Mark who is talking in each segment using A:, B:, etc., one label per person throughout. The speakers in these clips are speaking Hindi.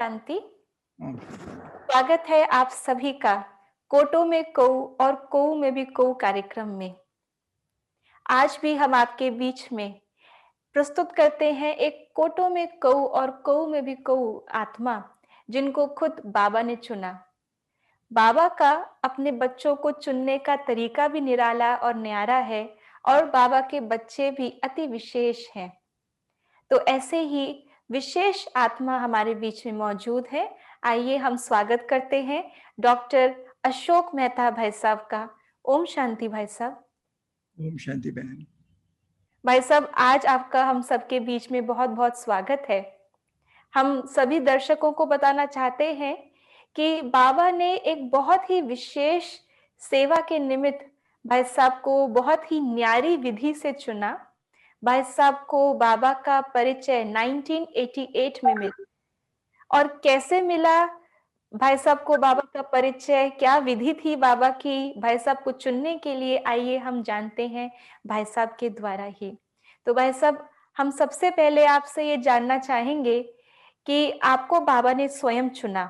A: शांति।
B: ओम
A: स्वागत है आप सभी का कोटो में कऊ और कऊ में भी कऊ कार्यक्रम में। आज भी हम आपके बीच में प्रस्तुत करते हैं एक कोटो में कऊ और कऊ में भी कऊ आत्मा, जिनको खुद बाबा ने चुना। बाबा का अपने बच्चों को चुनने का तरीका भी निराला और न्यारा है और बाबा के बच्चे भी अति विशेष हैं। तो ऐसे ही विशेष आत्मा हमारे बीच में मौजूद है। आइए हम स्वागत करते हैं डॉक्टर अशोक मेहता भाई साहब का। ओम शांति भाई साहब।
B: ओम शांति बहन।
A: भाई साहब, आज आपका हम सबके बीच में बहुत बहुत स्वागत है। हम सभी दर्शकों को बताना चाहते हैं कि बाबा ने एक बहुत ही विशेष सेवा के निमित्त भाई साहब को बहुत ही न्यारी विधि से चुना। भाई साहब को बाबा का परिचय 1988 में मिला। और कैसे मिला भाई साहब को बाबा का परिचय, क्या विधि थी बाबा की भाई साहब को चुनने के लिए, आइए हम जानते हैं भाई साहब के द्वारा ही। तो भाई साहब, हम सबसे पहले आपसे ये जानना चाहेंगे कि आपको बाबा ने स्वयं चुना,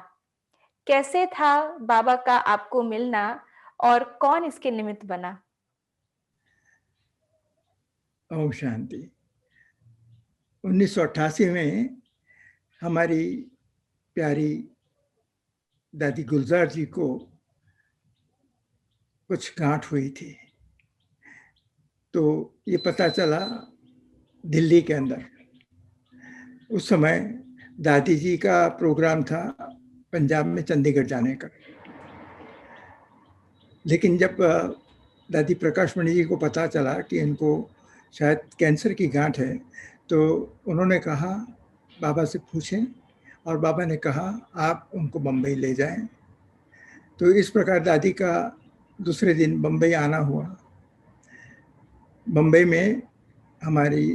A: कैसे था बाबा का आपको मिलना और कौन इसके निमित्त बना?
B: ओम शांति। 1988 में हमारी प्यारी दादी गुलजार जी को कुछ गांठ हुई थी, तो ये पता चला दिल्ली के अंदर। उस समय दादी जी का प्रोग्राम था पंजाब में चंडीगढ़ जाने का। लेकिन जब दादी प्रकाश मणि जी को पता चला कि इनको शायद कैंसर की गांठ है, तो उन्होंने कहा बाबा से पूछें, और बाबा ने कहा आप उनको बम्बई ले जाएं। तो इस प्रकार दादी का दूसरे दिन बम्बई आना हुआ। बम्बई में हमारी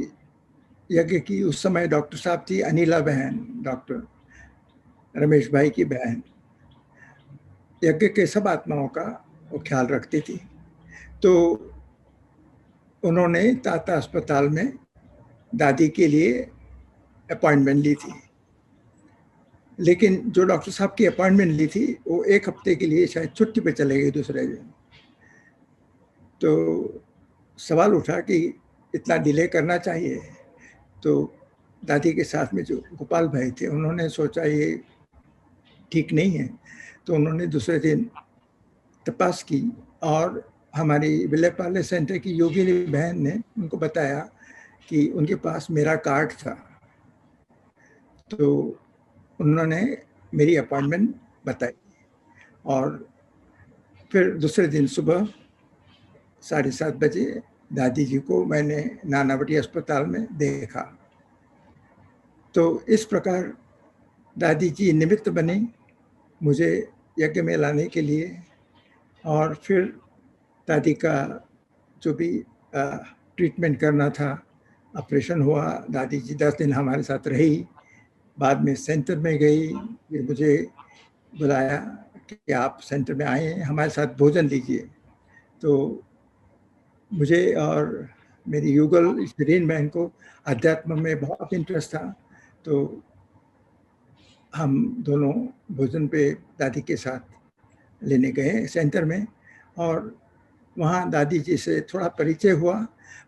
B: यज्ञ की उस समय डॉक्टर साहब थी अनिला बहन, डॉक्टर रमेश भाई की बहन। यज्ञ के सब आत्माओं का वो ख्याल रखती थी। तो उन्होंने टाटा अस्पताल में दादी के लिए अपॉइंटमेंट ली थी। लेकिन जो डॉक्टर साहब की अपॉइंटमेंट ली थी वो एक हफ्ते के लिए शायद छुट्टी पे चले गए दूसरे दिन। तो सवाल उठा कि इतना डिले करना चाहिए। तो दादी के साथ में जो गोपाल भाई थे, उन्होंने सोचा ये ठीक नहीं है। तो उन्होंने दूसरे दिन तपास की और हमारी विलेपाले सेंटर की योगिनी बहन ने उनको बताया कि उनके पास मेरा कार्ड था। तो उन्होंने मेरी अपॉइंटमेंट बताई और फिर दूसरे दिन सुबह 7:30 बजे दादी जी को मैंने नानावटी अस्पताल में देखा। तो इस प्रकार दादी जी निमित्त बनी मुझे यज्ञ में लाने के लिए। और फिर दादी का जो भी ट्रीटमेंट करना था, ऑपरेशन हुआ। दादी जी 10 दिन हमारे साथ रही, बाद में सेंटर में गई। फिर मुझे बुलाया कि आप सेंटर में आए, हमारे साथ भोजन लीजिए। तो मुझे और मेरी युगल शरीन बहन को अध्यात्म में बहुत इंटरेस्ट था। तो हम दोनों भोजन पे दादी के साथ लेने गए सेंटर में, और वहाँ दादी जी से थोड़ा परिचय हुआ।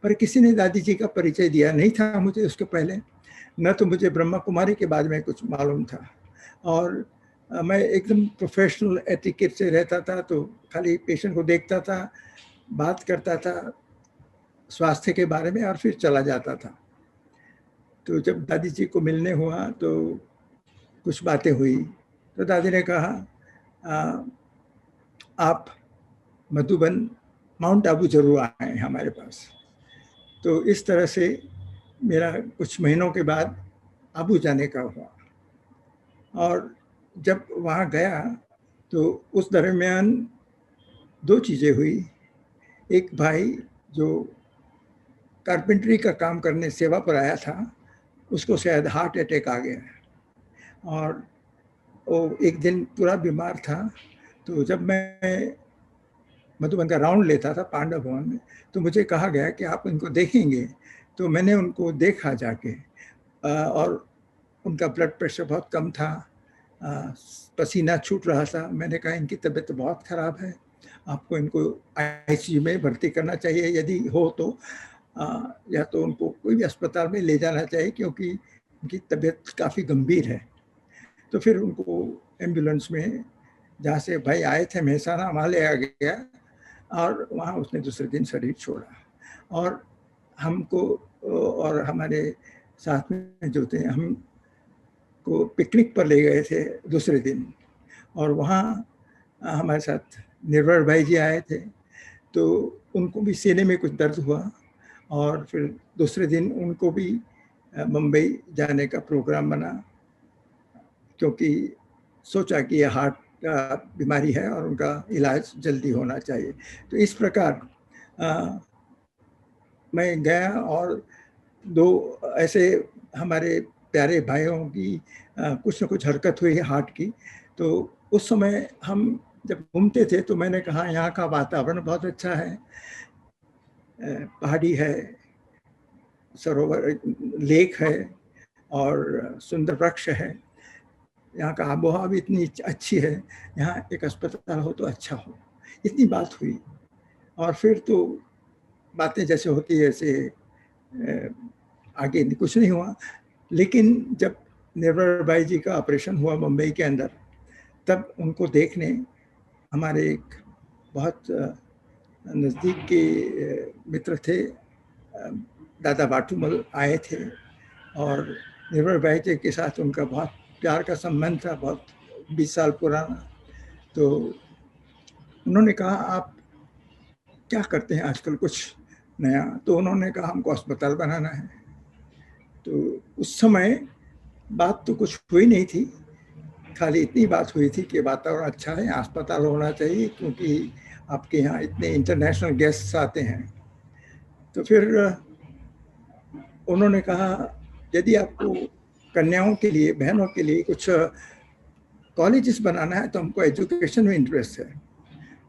B: पर किसी ने दादी जी का परिचय दिया नहीं था मुझे उसके पहले। न तो मुझे ब्रह्मा कुमारी के बारे में कुछ मालूम था, और मैं एकदम प्रोफेशनल एटिकेट से रहता था। तो खाली पेशेंट को देखता था, बात करता था स्वास्थ्य के बारे में, और फिर चला जाता था। तो जब दादी जी को मिलने हुआ तो कुछ बातें हुई। तो दादी ने कहा आप मधुबन माउंट आबू जरूर आए हमारे पास। तो इस तरह से मेरा कुछ महीनों के बाद आबू जाने का हुआ। और जब वहाँ गया तो उस दरमियान 2 चीज़ें हुई। एक भाई जो कारपेंटरी का काम करने सेवा पर आया था, उसको शायद हार्ट अटैक आ गया, और वो एक दिन पूरा बीमार था। तो जब मैं मधुबन का राउंड लेता था पांडव भवन में, तो मुझे कहा गया कि आप इनको देखेंगे। तो मैंने उनको देखा जाके, और उनका ब्लड प्रेशर बहुत कम था, पसीना छूट रहा था। मैंने कहा इनकी तबीयत बहुत ख़राब है, आपको इनको आईसीयू में भर्ती करना चाहिए, यदि हो तो या तो उनको कोई भी अस्पताल में ले जाना चाहिए क्योंकि उनकी तबीयत काफ़ी गंभीर है। तो फिर उनको एम्बुलेंस में जहाँ से भाई आए थे मेहसाना वहाँ ले आ गया और वहाँ उसने दूसरे दिन शरीर छोड़ा। और हमको और हमारे साथ में जो थे हम को पिकनिक पर ले गए थे दूसरे दिन, और वहाँ हमारे साथ निर्भर भाई जी आए थे, तो उनको भी सीने में कुछ दर्द हुआ और फिर दूसरे दिन उनको भी मुंबई जाने का प्रोग्राम बना, क्योंकि सोचा कि यह हार्ट का बीमारी है और उनका इलाज जल्दी होना चाहिए। तो इस प्रकार मैं गया और दो ऐसे हमारे प्यारे भाइयों की कुछ न कुछ हरकत हुई हार्ट की। तो उस समय हम जब घूमते थे तो मैंने कहा यहाँ का वातावरण बहुत अच्छा है, पहाड़ी है, सरोवर लेक है और सुंदर वृक्ष है, यहाँ का आबोहवा भी इतनी अच्छी है, यहाँ एक अस्पताल हो तो अच्छा हो। इतनी बात हुई और फिर तो बातें जैसे होती है ऐसे आगे कुछ नहीं हुआ। लेकिन जब निर्भर भाई जी का ऑपरेशन हुआ मुंबई के अंदर, तब उनको देखने हमारे एक बहुत नज़दीक के मित्र थे दादा बाटूमल आए थे, और निर्भर भाई जी के साथ उनका बहुत प्यार का संबंध था, बहुत 20 साल पुराना। तो उन्होंने कहा आप क्या करते हैं आजकल कुछ नया? तो उन्होंने कहा हमको अस्पताल बनाना है। तो उस समय बात तो कुछ हुई नहीं थी, खाली इतनी बात हुई थी कि वातावरण अच्छा है, अस्पताल होना चाहिए क्योंकि आपके यहाँ इतने इंटरनेशनल गेस्ट्स आते हैं। तो फिर उन्होंने कहा यदि आपको कन्याओं के लिए, बहनों के लिए कुछ कॉलेजेस बनाना है तो हमको एजुकेशन में इंटरेस्ट है,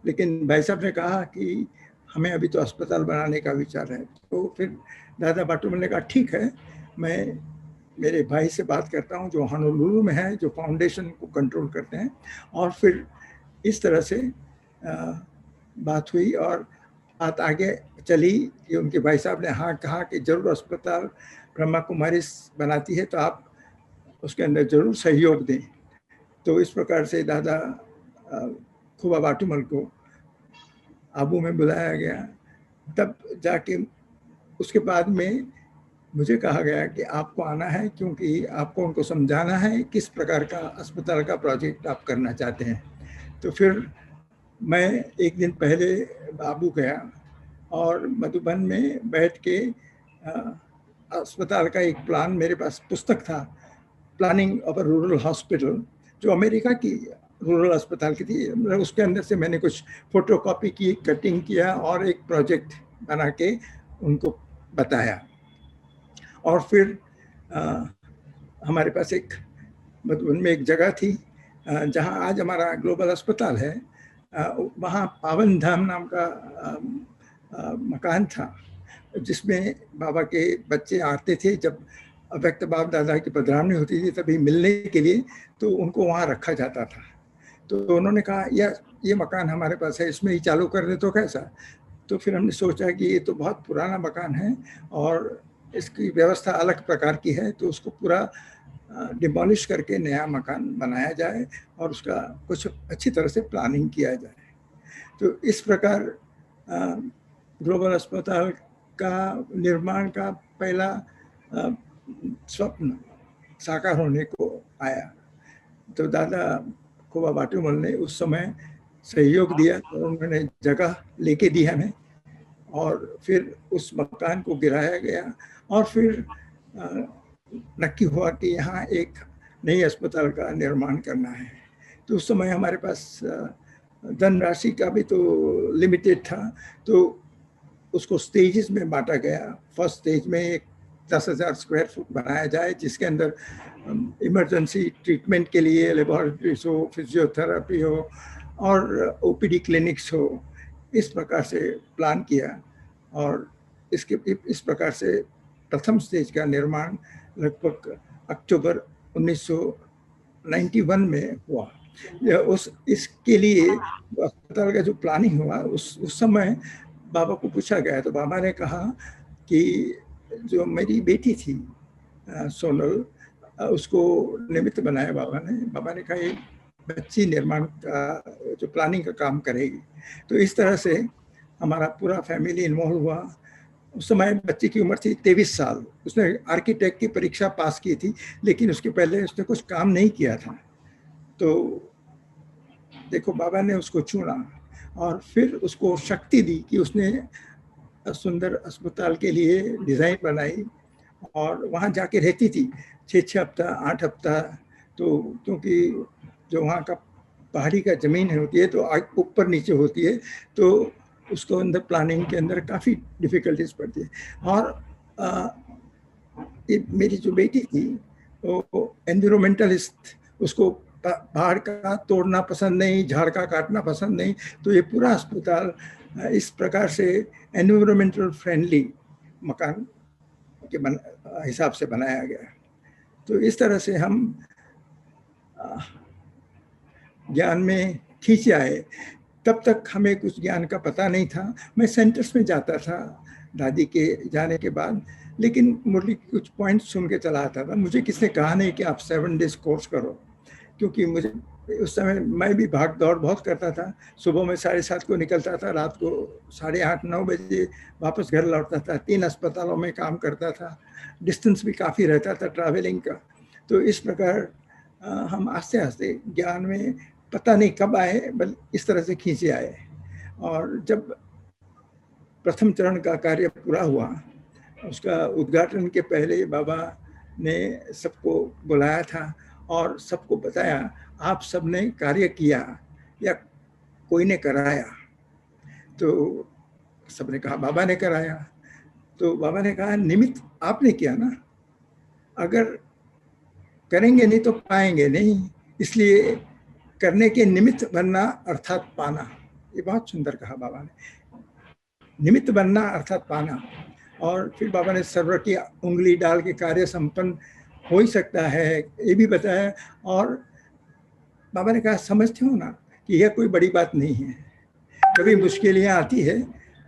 B: लेकिन भाई साहब ने कहा कि हमें अभी तो अस्पताल बनाने का विचार है। तो फिर दादा बाटूमल ने कहा ठीक है, मैं मेरे भाई से बात करता हूँ जो होनोलुलु में है, जो फाउंडेशन को कंट्रोल करते हैं। और फिर इस तरह से बात हुई और बात आगे चली कि उनके भाई साहब ने हाँ कहा कि जरूर अस्पताल ब्रह्मा कुमारी बनाती है तो आप उसके अंदर जरूर सहयोग दें। तो इस प्रकार से दादा खुबा बाटूमल को आबू में बुलाया गया। तब जाके उसके बाद में मुझे कहा गया कि आपको आना है क्योंकि आपको उनको समझाना है किस प्रकार का अस्पताल का प्रोजेक्ट आप करना चाहते हैं। तो फिर मैं एक दिन पहले आबू गया और मधुबन में बैठ के अस्पताल का एक प्लान, मेरे पास पुस्तक था planning of a rural hospital, जो अमेरिका की रूरल अस्पताल की थी। उसके अंदर से मैंने कुछ फोटोकॉपी की, कटिंग किया और एक प्रोजेक्ट बना के उनको बताया। और फिर हमारे पास एक मधुबन में एक जगह थी जहां आज हमारा ग्लोबल अस्पताल है, वहाँ पावन धाम नाम का मकान था, जिसमें बाबा के बच्चे आते थे। जब अव्यक्त बाप दादा की पधरावनी होती थी तभी मिलने के लिए, तो उनको वहाँ रखा जाता था। तो उन्होंने कहा ये मकान हमारे पास है, इसमें ही चालू कर दे तो कैसा? तो फिर हमने सोचा कि ये तो बहुत पुराना मकान है और इसकी व्यवस्था अलग प्रकार की है, तो उसको पूरा डिमोलिश करके नया मकान बनाया जाए और उसका कुछ अच्छी तरह से प्लानिंग किया जाए। तो इस प्रकार ग्लोबल अस्पताल का निर्माण का पहला स्वप्न साकार होने को आया। तो दादा खुबा बाटूमल ने उस समय सहयोग दिया, तो उन्होंने जगह लेके दी हमें और फिर उस मकान को गिराया गया और फिर नक्की हुआ कि यहाँ एक नई अस्पताल का निर्माण करना है। तो उस समय हमारे पास धनराशि का भी तो लिमिटेड था, तो उसको स्टेजेस में बांटा गया। फर्स्ट स्टेज में एक 10,000 स्क्वायर फुट बनाया जाए, जिसके अंदर इमरजेंसी ट्रीटमेंट के लिए लेबोरेटरीज हो, फिजियोथेरेपी हो और ओपीडी क्लिनिक्स हो। इस प्रकार से प्लान किया और इस प्रकार से प्रथम स्टेज का निर्माण लगभग अक्टूबर 91 में हुआ। इसके लिए अस्पताल का जो प्लानिंग हुआ उस समय बाबा को पूछा गया, तो बाबा ने कहा कि जो मेरी बेटी थी सोनल, उसको निमित्त बनाया बाबा ने कहा ये बच्ची निर्माण का जो प्लानिंग का काम करेगी। तो इस तरह से हमारा पूरा फैमिली इन्वॉल्व हुआ। उस समय बच्ची की उम्र थी 23 साल। उसने आर्किटेक्ट की परीक्षा पास की थी, लेकिन उसके पहले उसने कुछ काम नहीं किया था। तो देखो बाबा ने उसको चुना और फिर उसको शक्ति दी कि उसने सुंदर अस्पताल के लिए डिज़ाइन बनाई और वहाँ जाके रहती थी 6 हफ्ता 8 हफ्ता। तो क्योंकि जो वहाँ का पहाड़ी का ज़मीन होती है तो ऊपर नीचे होती है, तो उसको अंदर प्लानिंग के अंदर काफ़ी डिफ़िकल्टीज पड़ती है। और मेरी जो बेटी थी वो एनवायरमेंटलिस्ट, उसको पहाड़ का तोड़ना पसंद नहीं, झाड़ का काटना पसंद नहीं। तो ये पूरा अस्पताल इस प्रकार से एनवायरमेंटल फ्रेंडली मकान के हिसाब से बनाया गया। तो इस तरह से हम ज्ञान में खींचे आए। तब तक हमें कुछ ज्ञान का पता नहीं था। मैं सेंटर्स में जाता था दादी के जाने के बाद, लेकिन मुरली कुछ पॉइंट्स सुन के चला आता था। मुझे किसने कहा नहीं कि आप 7 डेज कोर्स करो, क्योंकि मुझे उस समय मैं भी भाग दौड़ बहुत करता था। सुबह में 7:30 को निकलता था, रात को 8:30-9 बजे वापस घर लौटता था। 3 अस्पतालों में काम करता था, डिस्टेंस भी काफ़ी रहता था ट्रैवलिंग का। तो इस प्रकार हम आस्ते आस्ते ज्ञान में पता नहीं कब आए, बल इस तरह से खींचे आए। और जब प्रथम चरण का कार्य पूरा हुआ, उसका उद्घाटन के पहले बाबा ने सबको बुलाया था और सबको बताया, आप सबने कार्य किया या कोई ने कराया? तो सबने कहा बाबा ने कराया। तो बाबा ने कहा निमित्त आपने किया ना, अगर करेंगे नहीं तो पाएंगे नहीं, इसलिए करने के निमित्त बनना अर्थात पाना। ये बहुत सुंदर कहा बाबा ने, निमित्त बनना अर्थात पाना। और फिर बाबा ने सर्वर की उंगली डाल के कार्य संपन्न हो ही सकता है, ये भी बताया। और बाबा ने कहा समझते हो ना कि यह कोई बड़ी बात नहीं है, कभी मुश्किलें आती है,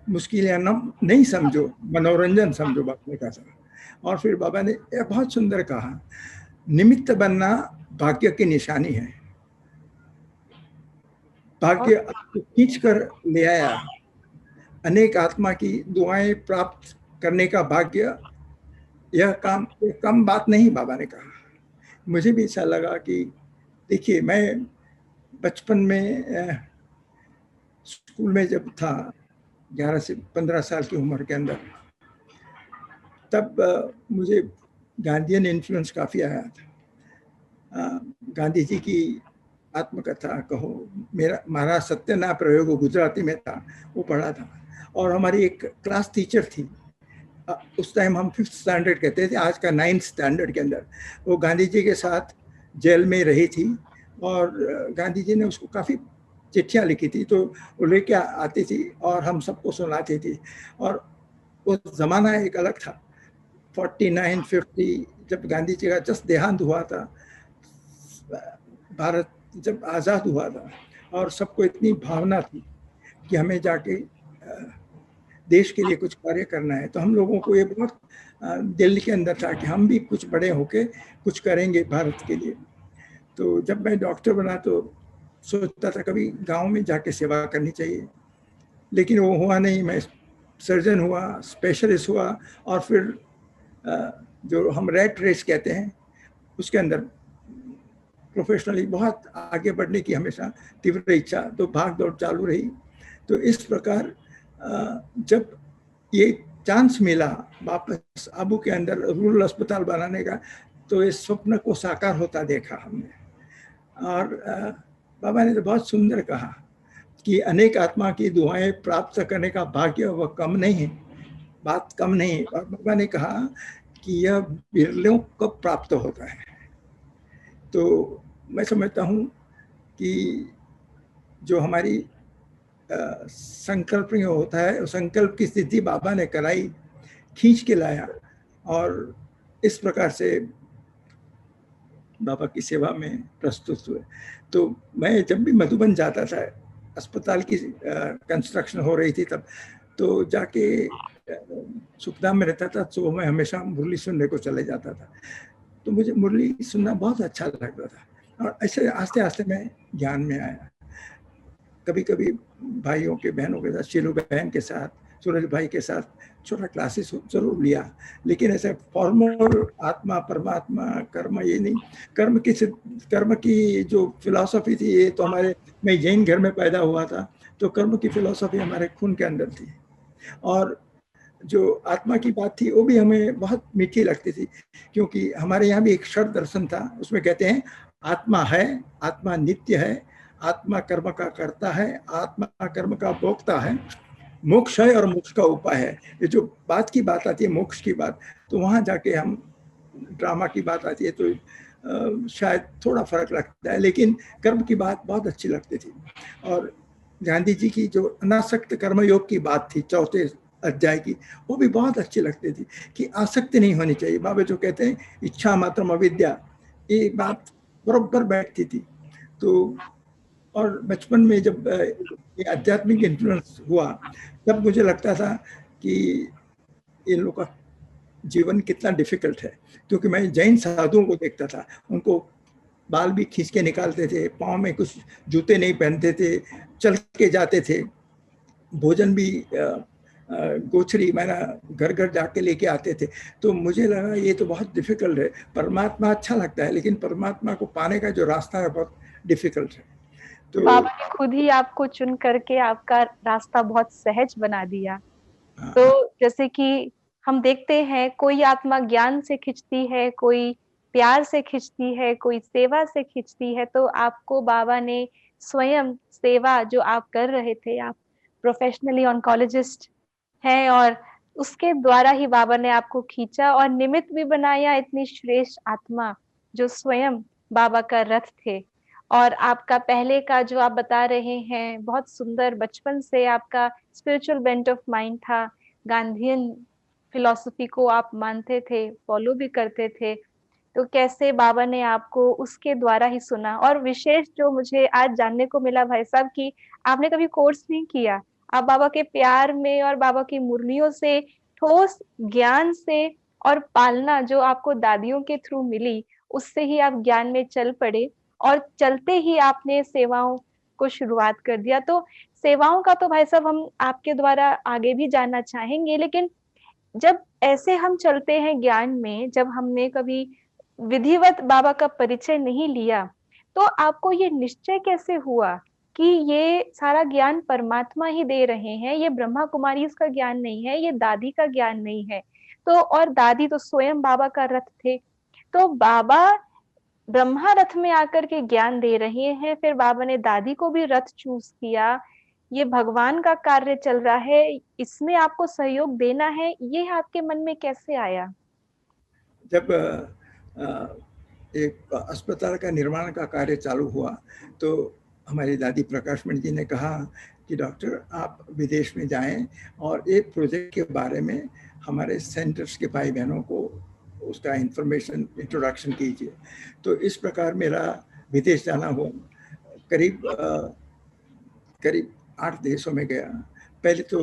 B: मुश्किलें नहीं समझो, मनोरंजन समझो, बाबा ने कहा। और फिर बाबा ने यह बहुत सुंदर कहा, निमित्त बनना भाग्य की निशानी है। भाग्य आपको खींच कर ले आया, अनेक आत्मा की दुआएं प्राप्त करने का भाग्य, यह काम कम बात नहीं, बाबा ने कहा। मुझे भी ऐसा लगा कि देखिए, मैं बचपन में स्कूल में जब था 11 से 15 साल की उम्र के अंदर, तब मुझे गांधीयन इन्फ्लुएंस काफ़ी आया था। गांधी जी की आत्मकथा कहो, मेरा महाराज सत्यना प्रयोग गुजराती में था, वो पढ़ा था। और हमारी एक क्लास टीचर थी, उस टाइम हम 5th स्टैंडर्ड कहते थे, आज का 9th स्टैंडर्ड के अंदर, वो गांधी जी के साथ जेल में रही थी। और गांधी जी ने उसको काफ़ी चिट्ठियाँ लिखी थी, तो वो लेके आती थी और हम सबको सुनाती थी। और वो ज़माना एक अलग था, 49-50 जब गांधी जी का जस्ट देहांत हुआ था, भारत जब आज़ाद हुआ था, और सबको इतनी भावना थी कि हमें जाके देश के लिए कुछ कार्य करना है। तो हम लोगों को ये बहुत दिल के अंदर था कि हम भी कुछ बड़े होके कुछ करेंगे भारत के लिए। तो जब मैं डॉक्टर बना तो सोचता था कभी गांव में जाके सेवा करनी चाहिए, लेकिन वो हुआ नहीं। मैं सर्जन हुआ, स्पेशलिस्ट हुआ, और फिर जो हम रैट रेस कहते हैं, उसके अंदर प्रोफेशनली बहुत आगे बढ़ने की हमेशा तीव्र इच्छा, तो भाग दौड़ चालू रही। तो इस प्रकार जब ये चांस मिला वापस आबू के अंदर रूरल अस्पताल बनाने का, तो इस स्वप्न को साकार होता देखा हमने। और बाबा ने तो बहुत सुंदर कहा कि अनेक आत्मा की दुआएं प्राप्त करने का भाग्य वह कम नहीं है, बात कम नहीं। और बाबा ने कहा कि यह बिरलों को प्राप्त होता है। तो मैं समझता हूँ कि जो हमारी संकल्प होता है, संकल्प की स्थिति बाबा ने कराई, खींच के लाया। और इस प्रकार से बाबा की सेवा में प्रस्तुत हुए। तो मैं जब भी मधुबन जाता था, अस्पताल की कंस्ट्रक्शन हो रही थी तब, तो जाके सुखधाम में रहता था, तो मैं हमेशा मुरली सुनने को चले जाता था। तो मुझे मुरली सुनना बहुत अच्छा लगता था और ऐसे आस्ते आस्ते मैं ज्ञान में आया। कभी कभी भाइयों के बहनों के साथ, शीलू बहन के साथ, सूरज भाई के साथ छोटा क्लासेस जरूर लिया, लेकिन ऐसे फॉर्मल आत्मा परमात्मा कर्म ये नहीं। कर्म की जो फिलॉसफी थी, ये तो हमारे, मैं जैन घर में पैदा हुआ था, तो कर्म की फिलॉसफी हमारे खून के अंदर थी। और जो आत्मा की बात थी वो भी हमें बहुत मीठी लगती थी, क्योंकि हमारे यहाँ भी एक षड दर्शन था, उसमें कहते हैं आत्मा है, आत्मा नित्य है, आत्मा कर्म का करता है, आत्मा कर्म का भोगता है, मोक्ष है और मोक्ष का उपाय है। ये जो बात की बात आती है मोक्ष की बात, तो वहाँ जाके हम ड्रामा की बात आती है तो शायद थोड़ा फर्क लगता है, लेकिन कर्म की बात बहुत अच्छी लगती थी। और गांधी जी की जो अनासक्त कर्मयोग की बात थी चौथे अध्याय की, वो भी बहुत अच्छी लगती थी कि आसक्ति नहीं होनी चाहिए। बाबा जो कहते हैं इच्छा मात्रम अविद्या, ये बात बरोबर बैठती थी। तो और बचपन में जब ये आध्यात्मिक इन्फ्लुएंस हुआ, तब मुझे लगता था कि इन लोगों का जीवन कितना डिफिकल्ट है, क्योंकि मैं जैन साधुओं को देखता था, उनको बाल भी खींच के निकालते थे, पाँव में कुछ जूते नहीं पहनते थे, चल के जाते थे, भोजन भी गोछरी मैंने घर घर जाके लेके आते थे। तो मुझे लगा ये तो बहुत डिफिकल्ट है। परमात्मा अच्छा लगता है, लेकिन परमात्मा को पाने का जो रास्ता है बहुत डिफिकल्ट है। तो
A: बाबा ने खुद ही आपको चुन करके आपका रास्ता बहुत सहज बना दिया। तो
B: हाँ,
A: जैसे कि हम देखते हैं, कोई आत्मा ज्ञान से खिंचती है, कोई प्यार से खिंचती है, कोई सेवा से खिंचती है, तो आपको बाबा ने स्वयं सेवा जो आप कर रहे थे, आप प्रोफेशनली ऑन्कोलॉजिस्ट हैं, और उसके द्वारा ही बाबा ने आपको खींचा और निमित्त भी बनाया इतनी श्रेष्ठ आत्मा जो स्वयं बाबा का रथ थे। और आपका पहले का जो आप बता रहे हैं, बहुत सुंदर, बचपन से आपका स्पिरिचुअल बेंट ऑफ माइंड था, गांधीयन फिलॉसफी को आप मानते थे, फॉलो भी करते थे। तो कैसे बाबा ने आपको उसके द्वारा ही सुना। और विशेष जो मुझे आज जानने को मिला भाई साहब, कि आपने कभी कोर्स नहीं किया, आप बाबा के प्यार में और बाबा की मुरलियों से, ठोस ज्ञान से, और पालना जो आपको दादियों के थ्रू मिली, उससे ही आप ज्ञान में चल पड़े, और चलते ही आपने सेवाओं को शुरुआत कर दिया। तो सेवाओं का तो भाई साहब हम आपके द्वारा आगे भी जानना चाहेंगे, लेकिन जब ऐसे हम चलते हैं ज्ञान में, जब हमने कभी विधिवत बाबा का परिचय नहीं लिया, तो आपको ये निश्चय कैसे हुआ कि ये सारा ज्ञान परमात्मा ही दे रहे हैं, ये ब्रह्मा कुमारी का ज्ञान नहीं है, ये दादी का ज्ञान नहीं है। तो और दादी तो स्वयं बाबा का रथ थे। तो बाबा ब्रह्मा रथ में आकर के ज्ञान दे रहे हैं, फिर बाबा ने दादी को भी रथ चूज किया, ये भगवान का कार्य चल रहा है, इसमें आपको सहयोग देना है, ये आपके मन में कैसे आया?
B: जब एक अस्पताल का निर्माण का कार्य चालू हुआ, तो हमारी दादी प्रकाशमणि जी ने कहा कि डॉक्टर आप विदेश में जाएं और एक प्रोजेक्ट के बारे में हमारे सेंटर्स के भाई बहनों को उसका इंफॉर्मेशन इंट्रोडक्शन कीजिए। तो इस प्रकार मेरा विदेश जाना हुआ। करीब करीब 8 देशों में गया। पहले तो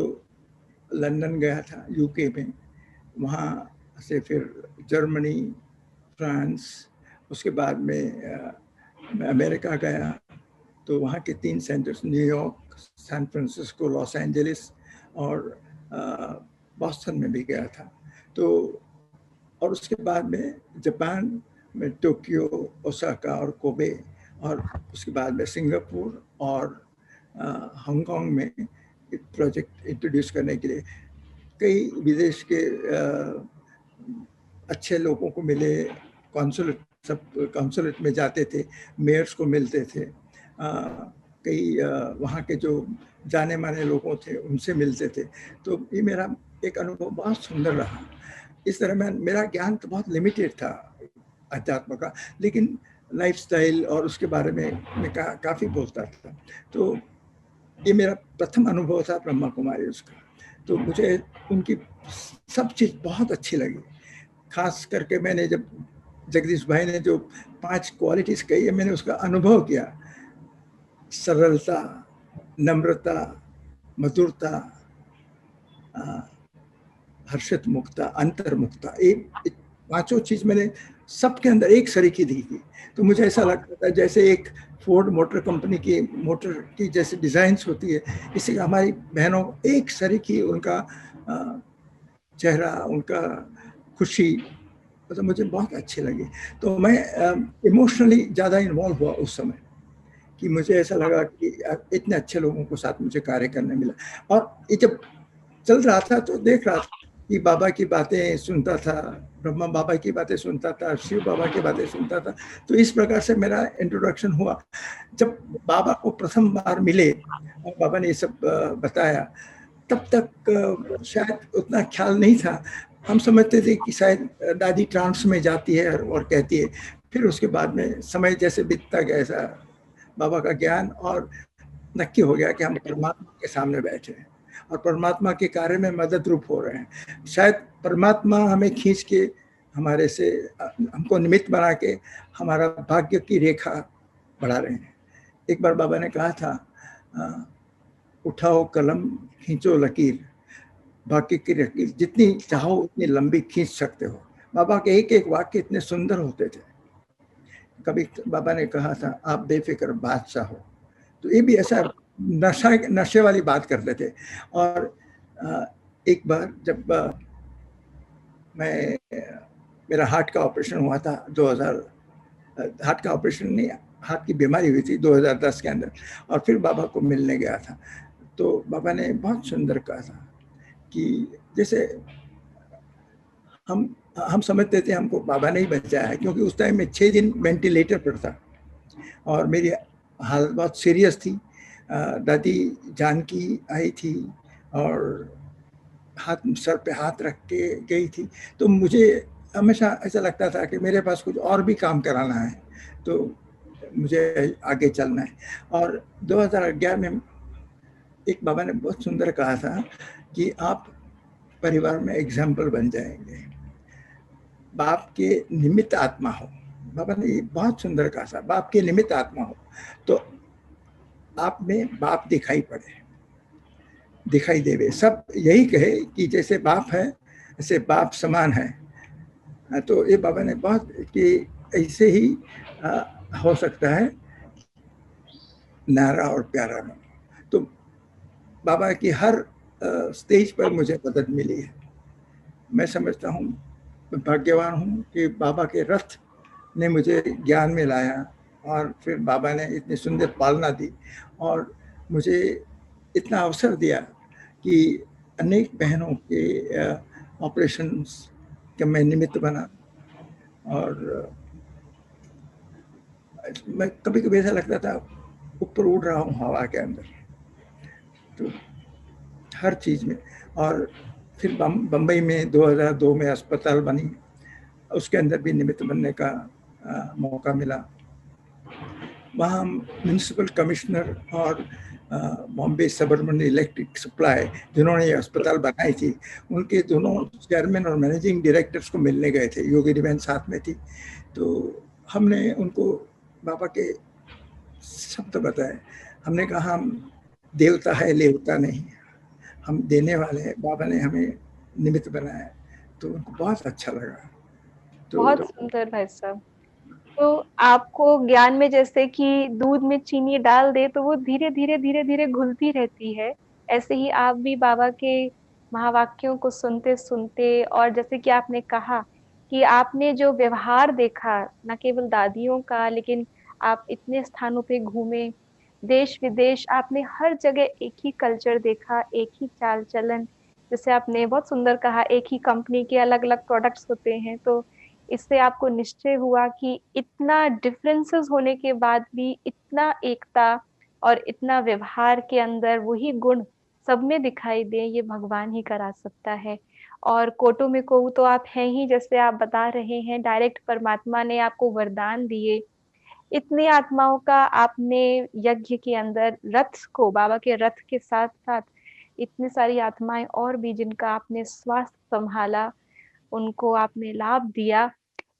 B: लंदन गया था, यूके में, वहाँ से फिर जर्मनी, फ्रांस, उसके बाद में मैं अमेरिका गया, तो वहाँ के 3 centres, New York, San Francisco, Los Angeles और बॉस्टन में भी गया था। तो और उसके बाद में जापान में टोक्यो, ओसाका और कोबे, और उसके बाद में सिंगापुर और हांगकांग में एक प्रोजेक्ट इंट्रोड्यूस करने के लिए कई विदेश के अच्छे लोगों को मिले। कॉन्सुलेट, सब कॉन्सुलेट में जाते थे, मेयर्स को मिलते थे, कई वहाँ के जो जाने माने लोगों थे उनसे मिलते थे। तो ये मेरा एक अनुभव बहुत सुंदर रहा। इस तरह मैं, मेरा ज्ञान तो बहुत लिमिटेड था अध्यात्म का, लेकिन लाइफस्टाइल और उसके बारे में मैं काफ़ी बोलता था। तो ये मेरा प्रथम अनुभव था ब्रह्मा कुमारी उसका। तो मुझे उनकी सब चीज़ बहुत अच्छी लगी। खास करके मैंने जब जगदीश भाई ने जो 5 क्वालिटीज कही है, मैंने उसका अनुभव किया। सरलता, नम्रता, मधुरता, हर्षित मुक्ता, अंतर्मुक्ता, ये 5 चीज मैंने सबके अंदर एक सरीकी दिखी। तो मुझे ऐसा लगता था जैसे एक फोर्ड मोटर कंपनी की मोटर की जैसे डिजाइन्स होती है, इसी का हमारी बहनों एक सरीकी उनका चेहरा, उनका खुशी, मतलब मुझे बहुत अच्छी लगी। तो मैं इमोशनली ज़्यादा इन्वॉल्व हुआ उस समय, कि मुझे ऐसा लगा कि इतने अच्छे लोगों को साथ मुझे कार्य करने मिला। और ये जब चल रहा था तो देख रहा था कि बाबा की बातें सुनता था, ब्रह्मा बाबा की बातें सुनता था, शिव बाबा की बातें सुनता था। तो इस प्रकार से मेरा इंट्रोडक्शन हुआ। जब बाबा को प्रथम बार मिले और बाबा ने ये सब बताया, तब तक शायद उतना ख्याल नहीं था। हम समझते थे कि शायद दादी ट्रांस में जाती है और कहती है। फिर उसके बाद में समय जैसे बीतता गया, ऐसा बाबा का ज्ञान और नक्की हो गया कि हम परमात्मा के सामने बैठे हैं और परमात्मा के कार्य में मदद रूप हो रहे हैं। शायद परमात्मा हमें खींच के हमारे से, हमको निमित्त बना के हमारा भाग्य की रेखा बढ़ा रहे हैं। एक बार बाबा ने कहा था, उठाओ कलम, खींचो लकीर, भाग्य की लकीर जितनी चाहो उतनी लंबी खींच सकते हो। बाबा के एक एक वाक्य इतने सुंदर होते थे। कभी बाबा ने कहा था, आप बेफिक्र बादशाह हो। तो ये भी ऐसा नशे वाली बात करते थे। और एक बार जब मैं, मेरा हार्ट का ऑपरेशन हुआ था 2000, हार्ट का ऑपरेशन नहीं, हार्ट की बीमारी हुई थी 2010 के अंदर, और फिर बाबा को मिलने गया था। तो बाबा ने बहुत सुंदर कहा था कि जैसे हम समझते थे हमको बाबा ने ही बचाया है, क्योंकि उस टाइम में 6 दिन वेंटिलेटर पर था और मेरी हालत बहुत सीरियस थी। दादी जानकी आई थी और हाथ, सर पे हाथ रख के गई थी। तो मुझे हमेशा ऐसा लगता था कि मेरे पास कुछ और भी काम कराना है, तो मुझे आगे चलना है। और 2011 में एक बाबा ने बहुत सुंदर कहा था कि आप परिवार में एग्जाम्पल बन जाएंगे, बाप के निमित्त आत्मा हो। बाबा ने ये बहुत सुंदर कहा था, बाप के निमित्त आत्मा हो तो आप में बाप दिखाई पड़े, दिखाई देवे। सब यही कहे कि जैसे बाप है ऐसे बाप समान है। तो ये बाबा ने बहुत कि ऐसे ही हो सकता है नारा और प्यारा में। तो बाबा की हर स्टेज पर मुझे मदद मिली है। मैं समझता हूँ भाग्यवान हूँ कि बाबा के रथ ने मुझे ज्ञान में लाया और फिर बाबा ने इतनी सुंदर पालना दी और मुझे इतना अवसर दिया कि अनेक बहनों के ऑपरेशन का मैं निमित्त बना। और मैं कभी कभी ऐसा लगता था ऊपर उड़ रहा हूँ हवा के अंदर, तो हर चीज़ में। और फिर बम्बई में 2002 में अस्पताल बनी, उसके अंदर भी निमित्त बनने का मौका मिला। वहाँ म्यूनिसिपल कमिश्नर और बॉम्बे सबर्बन इलेक्ट्रिक सप्लाई जिन्होंने ये अस्पताल बनाई थी, उनके दोनों चेयरमैन और मैनेजिंग डायरेक्टर्स को मिलने गए थे। योगी डिवेन साथ में थी। तो हमने उनको बाबा के शब्द बताए। हमने कहा हम देवता है लेवता नहीं, हम देने वाले हैं, बाबा ने हमें निमित्त बनाया। तो उनको बहुत अच्छा लगा।
A: बहुत
B: तो
A: सुंदर भाई साहब। तो आपको ज्ञान में जैसे कि दूध में चीनी डाल दे तो वो धीरे-धीरे घुलती रहती है, ऐसे ही आप भी बाबा के महावाक्यों को सुनते-सुनते और जैसे कि आपने कहा कि आपने जो व्यवहार देखा, ना केवल दादियों का लेकिन आप इतने स्थानों पे घूमे, देश-विदेश आपने हर जगह एक ही कल्चर देखा, एक ही चाल-चलन, जैसे आपने बहुत सुंदर कहा एक ही कंपनी के अलग-अलग प्रोडक्ट्स होते हैं, तो इससे आपको निश्चय हुआ कि इतना डिफरेंसेस होने के बाद भी इतना एकता और इतना व्यवहार के अंदर वही गुण सब में दिखाई दे, ये भगवान ही करा सकता है। और कोटो में कोऊ तो आप हैं ही, जैसे आप बता रहे हैं, डायरेक्ट परमात्मा ने आपको वरदान दिए। इतनी आत्माओं का आपने यज्ञ के अंदर रथ को, बाबा के रथ के साथ-साथ इतनी सारी आत्माएँ और भी जिनका आपने स्वास्थ्य सँभाला, उनको आपने लाभ दिया।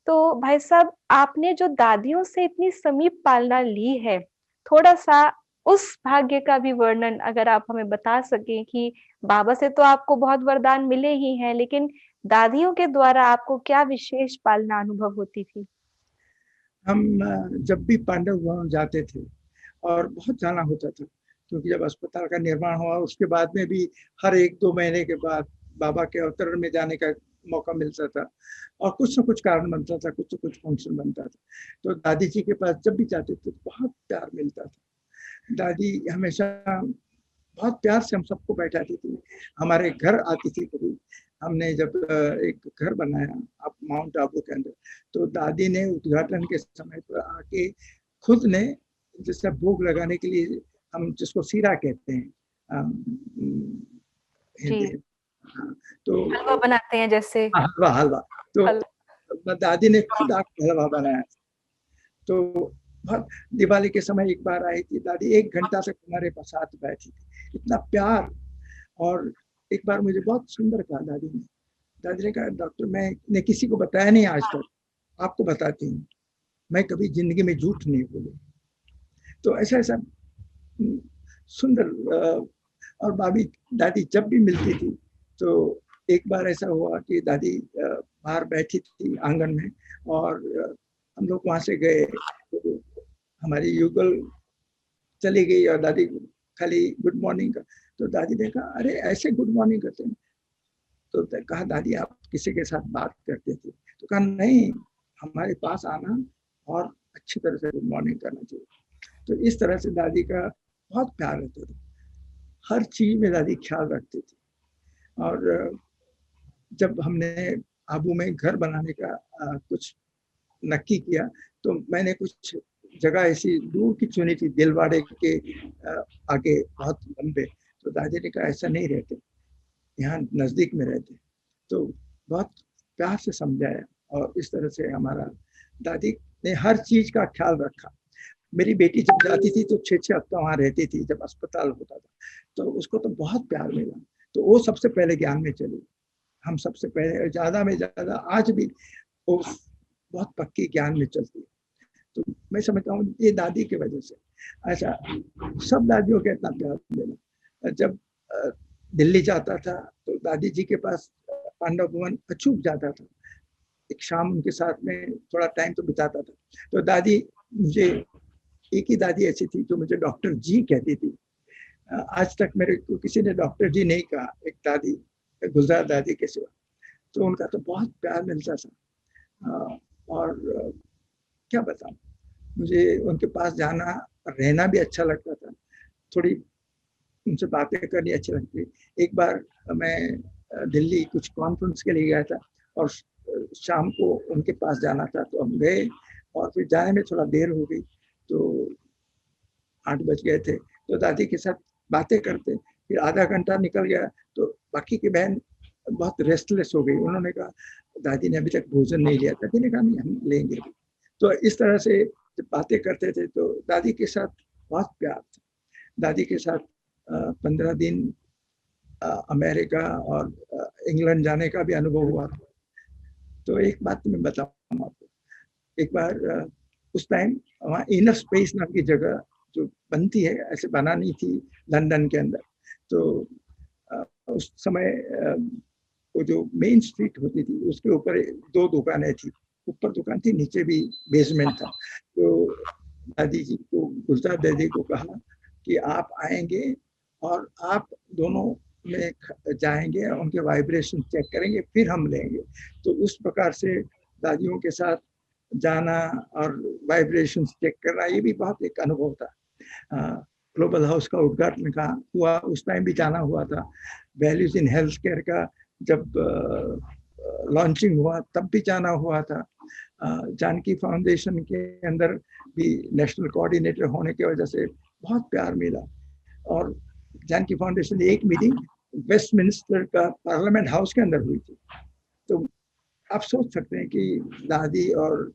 A: तो भाई साहब, आपने जो दादियों से इतनी समीप पालना ली है, थोड़ा-सा उस भाग्य का भी वर्णन अगर आप हमें बता सकें कि बाबा से तो आपको बहुत वरदान मिले ही हैं, लेकिन दादियों के द्वारा आपको क्या विशेष पालना अनुभव होती थी?
B: हम जब भी पांडव भवन जाते थे, और बहुत जाना होता था, क्योंकि जब अस्पताल का निर्माण हुआ उसके बाद में भी हर 1-2 महीने के बाद बाबा के अवतरण में जाने का मौका मिलता था, और कुछ न कुछ कारण बनता था, कुछ न कुछ फंक्शन बनता था। तो दादी जी के पास जब भी जाते थे तो बहुत प्यार मिलता था। दादी हमेशा बहुत प्यार से हम सबको बैठाती थी, हमारे घर आती थी कभी। हमने जब एक घर बनाया अब माउंट आबू के अंदर, तो दादी ने उद्घाटन के समय पर आके खुद ने, जैसे भोग लगाने के लिए हम जिसको सीरा कहते हैं हिंदी
A: जी।
B: में, हाँ, तो
A: हलवा बनाते हैं जैसे।
B: हलवा हलवा तो
A: हल
B: दादी ने खुद आके हलवा बनाया। तो बहुत दिवाली के समय एक बार आई थी दादी, 1 घंटा तक हमारे पास साथ बैठी थी, इतना प्यार। और एक बार मुझे बहुत सुंदर कहा दादी ने कहा, डॉक्टर मैंने किसी को बताया नहीं आज तक, आपको बताती हूँ, मैं कभी जिंदगी में झूठ नहीं बोली। तो ऐसा ऐसा सुंदर। और दादी जब भी मिलती थी तो एक बार ऐसा हुआ कि दादी बाहर बैठी थी आंगन में, और हम लोग वहां से गए, तो हमारी युगल चली गई और दादी खाली गुड मॉर्निंग का। तो दादी ने कहा, अरे ऐसे गुड मॉर्निंग करते हैं? तो कहा, दादी आप किसी के साथ बात करते थे? तो कहा, नहीं, हमारे पास आना और अच्छी तरह से गुड मॉर्निंग करना चाहिए। तो इस तरह से दादी का बहुत प्यार रहता था, हर चीज में दादी ख्याल रखती थी। और जब हमने आबू में घर बनाने का कुछ नक्की किया, तो मैंने कुछ जगह ऐसी दूर की चुनी थी, दिलवाड़े के आगे बहुत लंबे। तो दादी ने कहा, ऐसा नहीं रहते, यहाँ नजदीक में रहते। तो बहुत प्यार से समझाया, और इस तरह से हमारा दादी ने हर चीज का ख्याल रखा। मेरी बेटी जब जाती थी तो 6-6 हफ्ता वहां रहती थी, जब अस्पताल होता था, तो उसको तो बहुत प्यार मिला। तो वो सबसे पहले ज्ञान में चली, हम सबसे पहले ज्यादा में ज्यादा आज भी वो बहुत पक्की ज्ञान में चलती है। तो मैं समझता हूँ ये दादी की वजह से। ऐसा सब दादियों के इतना प्यार मिला। जब दिल्ली जाता था तो दादी जी के पास पांडव भवन अचूक जाता था, एक शाम उनके साथ में थोड़ा टाइम तो बिताता था। तो दादी मुझे, एक ही दादी ऐसी थी जो मुझे डॉक्टर जी कहती थी। आज तक मेरे को किसी ने डॉक्टर जी नहीं कहा, एक दादी, गुलजार दादी के सिवा। तो उनका तो बहुत प्यार मिलता था। और क्या बताऊं, मुझे उनके पास जाना, रहना भी अच्छा लगता था, थोड़ी उनसे बातें करनी अच्छी लगती। एक बार मैं दिल्ली कुछ कॉन्फ्रेंस के लिए गया था, और शाम को उनके पास जाना था, तो हम गए, और फिर जाने में थोड़ा देर हो गई, तो 8 बज गए थे। तो दादी के साथ बातें करते, फिर आधा घंटा निकल गया, तो बाकी की बहन बहुत रेस्टलेस हो गई। उन्होंने कहा, दादी ने अभी तक भोजन नहीं लिया। दादी ने कहा, नहीं, हम लेंगे। तो इस तरह से जब बातें करते थे तो दादी के साथ बहुत प्यार था। दादी के साथ 15 दिन अमेरिका और इंग्लैंड जाने का भी अनुभव हुआ था। तो एक बात मैं बताऊँ आपको, एक बार उस टाइम वहाँ इनर स्पेस नाम की जगह जो बनती है, ऐसे बनानी थी लंदन के अंदर। तो उस समय वो जो मेन स्ट्रीट होती थी उसके ऊपर 2 दुकानें थी, ऊपर दुकान थी, नीचे भी बेसमेंट था। तो दादी जी को, गुलजार दादी को कहा कि आप आएंगे और आप दोनों में जाएंगे, उनके वाइब्रेशन चेक करेंगे, फिर हम लेंगे। तो उस प्रकार से दादियों के साथ जाना और वाइब्रेशन चेक करना, ये भी बहुत एक अनुभव था। ग्लोबल हाउस का उद्घाटन का हुआ, उस टाइम भी जाना हुआ था। वैल्यूज इन हेल्थ केयर का जब लॉन्चिंग हुआ तब भी जाना हुआ था। जानकी फाउंडेशन के अंदर भी नेशनल कोऑर्डिनेटर होने की वजह से बहुत प्यार मिला। और जानकी फाउंडेशन एक मीटिंग वेस्टमिंस्टर का पार्लियामेंट हाउस के अंदर हुई थी। तो आप सोच सकते हैं कि दादी और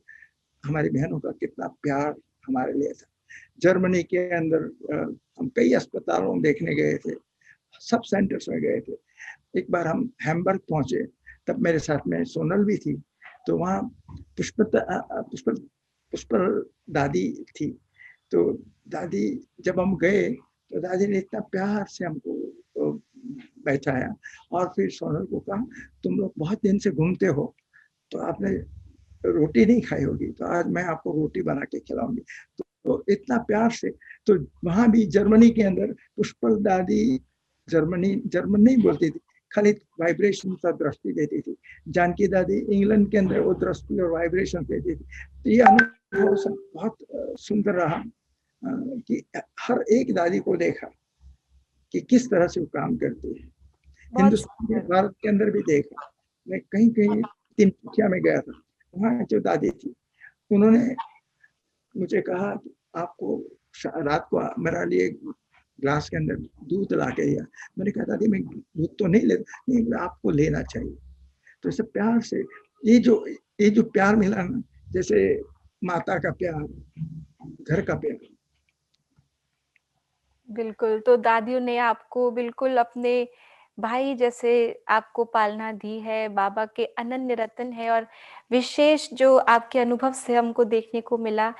B: हमारी बहनों का कितना प्यार हमारे लिए था। जर्मनी के अंदर हम कई अस्पतालों में देखने गए थे, सब सेंटर्स में गए थे। एक बार हम हैम्बर्ग पहुंचे, तब मेरे साथ में सोनल भी थी। तो वहाँ पुष्पर दादी थी। तो दादी जब हम गए तो दादी ने इतना प्यार से हमको बैठाया और फिर सोनल को कहा, तुम लोग बहुत दिन से घूमते हो तो आपने रोटी नहीं खाई होगी, तो आज मैं आपको रोटी बना के खिलाऊंगी। तो इतना प्यार से, तो वहां भी जर्मनी के अंदर पुष्पल दादी जर्मन नहीं बोलती थी, खाली वाइब्रेशन का दृष्टि देती थी। जानकी दादी इंग्लैंड के अंदर वो दृष्टि और वाइब्रेशन देती थी। तो ये अनुभव सब बहुत सुंदर रहा कि हर एक दादी को देखा कि किस तरह से वो काम करती है। हिंदुस्तान के, भारत के अंदर भी देखा। मैं कहीं कहीं तिनसुकिया में गया था, वहाँ जो दादी थी उन्होंने मुझे कहा कि आपको रात को मेरे लिए ग्लास के अंदर दूध ला के दिया। मैंने कहा दादी मैं दूध तो नहीं लेता, नहीं आपको लेना चाहिए। तो इसे प्यार से ये जो प्यार मिला ना, जैसे माता का प्यार, घर का प्यार।
A: बिल्कुल, तो दादियों ने आपको बिल्कुल अपने भाई जैसे आपको पालना दी है, बाबा के अनन्य रतन है। और विशेष जो आपके अनुभव से हमको देखने को मिला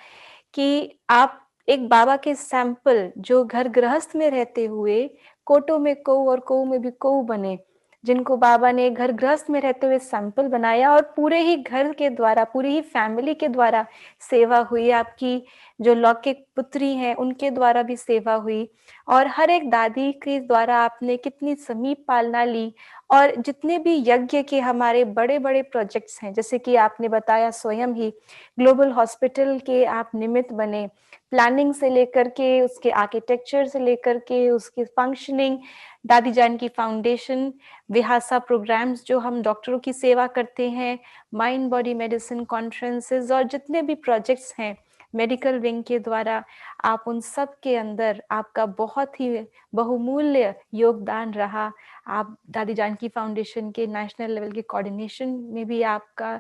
A: कि आप एक बाबा के सैंपल जो घर गृहस्थ में रहते हुए कोटों में कोऊ और कोऊ में भी कोऊ बने, जिनको बाबा ने घर गृहस्थ में रहते हुए सैंपल बनाया और पूरे ही घर के द्वारा, पूरी ही फैमिली के द्वारा सेवा हुई। आपकी जो लौकिक पुत्री हैं उनके द्वारा भी सेवा हुई और हर एक दादी के द्वारा आपने कितनी समीप पालना ली। और जितने भी यज्ञ के हमारे बड़े बड़े प्रोजेक्ट्स हैं, जैसे कि आपने बताया स्वयं ही ग्लोबल हॉस्पिटल के आप निमित्त बने, प्लानिंग से लेकर के उसके आर्किटेक्चर से लेकर के उसकी फंक्शनिंग, दादी जानकी फाउंडेशन, विहासा प्रोग्राम्स जो हम डॉक्टरों की सेवा करते हैं, माइंड बॉडी मेडिसिन कॉन्फ्रेंसेस और जितने भी प्रोजेक्ट्स हैं मेडिकल विंग के द्वारा, आप उन सब के अंदर आपका बहुत ही बहुमूल्य योगदान रहा। आप दादी जानकी फाउंडेशन के नेशनल लेवल के कोऑर्डिनेशन में भी आपका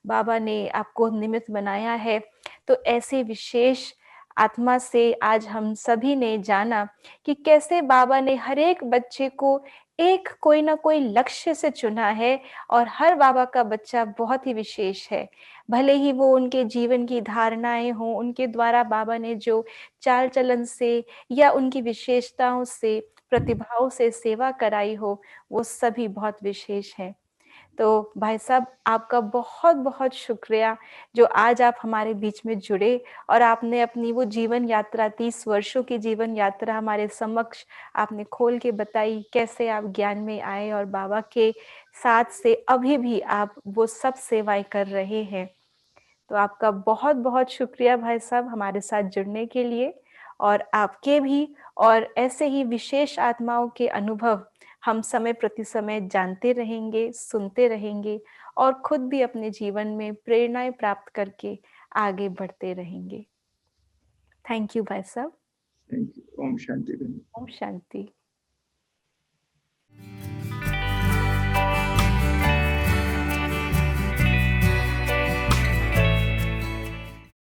A: बाबा ने आपको निमित्त बनाया है। तो ऐसे विशेष आत्मा से आज हम सभी ने जाना कि कैसे बाबा ने हर एक बच्चे को एक कोई ना कोई लक्ष्य से चुना है और हर बाबा का बच्चा बहुत ही विशेष है। भले ही वो उनके जीवन की धारणाएं हों, उनके द्वारा बाबा ने जो चाल चलन से या उनकी विशेषताओं से, प्रतिभाओं से सेवा कराई हो, वो सभी बहुत विशेष हैं। तो भाई साहब आपका बहुत बहुत शुक्रिया जो आज आप हमारे बीच में जुड़े और आपने अपनी वो जीवन यात्रा 30 वर्षों की जीवन यात्रा हमारे समक्ष आपने खोल के बताई, कैसे आप ज्ञान में आए और बाबा के साथ से अभी भी आप वो सब सेवाएं कर रहे हैं। तो आपका बहुत बहुत शुक्रिया भाई साहब हमारे साथ जुड़ने के लिए। और आपके भी और ऐसे ही विशेष आत्माओं के अनुभव हम समय प्रति समय जानते रहेंगे, सुनते रहेंगे और खुद भी अपने जीवन में प्रेरणाएं प्राप्त करके आगे बढ़ते रहेंगे। थैंक यू भाई साहब।
B: Thank you. ओम शांति।
A: ओम शांति।